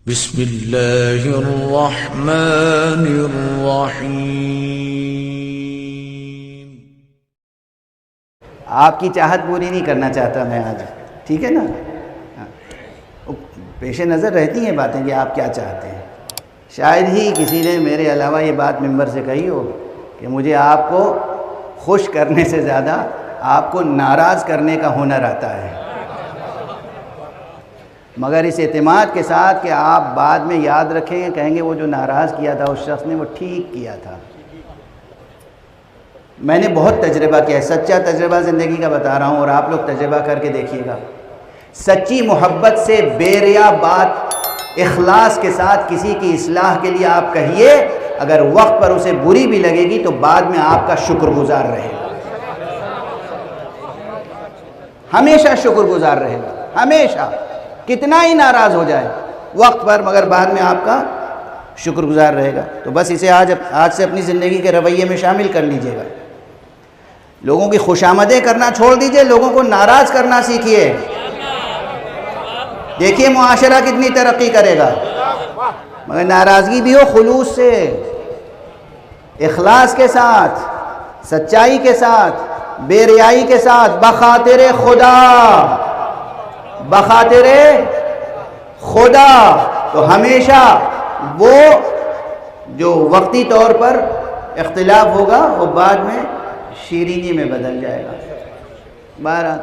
بسم اللہ الرحمن الرحیم۔ آپ کی چاہت پوری نہیں کرنا چاہتا میں آج، ٹھیک ہے نا؟ پیش نظر رہتی ہیں باتیں کہ آپ کیا چاہتے ہیں۔ شاید ہی کسی نے میرے علاوہ یہ بات ممبر سے کہی ہو کہ مجھے آپ کو خوش کرنے سے زیادہ آپ کو ناراض کرنے کا ہنر آتا ہے، مگر اس اعتماد کے ساتھ کہ آپ بعد میں یاد رکھیں گے، کہیں گے وہ جو ناراض کیا تھا اس شخص نے وہ ٹھیک کیا تھا۔ میں نے بہت تجربہ کیا ہے، سچا تجربہ زندگی کا بتا رہا ہوں، اور آپ لوگ تجربہ کر کے دیکھیے گا۔ سچی محبت سے بے ریا بات اخلاص کے ساتھ کسی کی اصلاح کے لیے آپ کہیے، اگر وقت پر اسے بری بھی لگے گی تو بعد میں آپ کا شکر گزار رہے گا، ہمیشہ شکر گزار رہے گا، ہمیشہ، کتنا ہی ناراض ہو جائے وقت پر، مگر بعد میں آپ کا شکر گزار رہے گا۔ تو بس اسے آج سے اپنی زندگی کے رویے میں شامل کر لیجئے گا۔ لوگوں کی خوشامدیں کرنا چھوڑ دیجئے، لوگوں کو ناراض کرنا سیکھیے، دیکھیے معاشرہ کتنی ترقی کرے گا۔ مگر ناراضگی بھی ہو خلوص سے، اخلاص کے ساتھ، سچائی کے ساتھ، بے ریائی کے ساتھ، بخاطر خدا، بخاطر خدا، تو ہمیشہ وہ جو وقتی طور پر اختلاف ہوگا وہ بعد میں شیرینی میں بدل جائے گا۔ بہرحال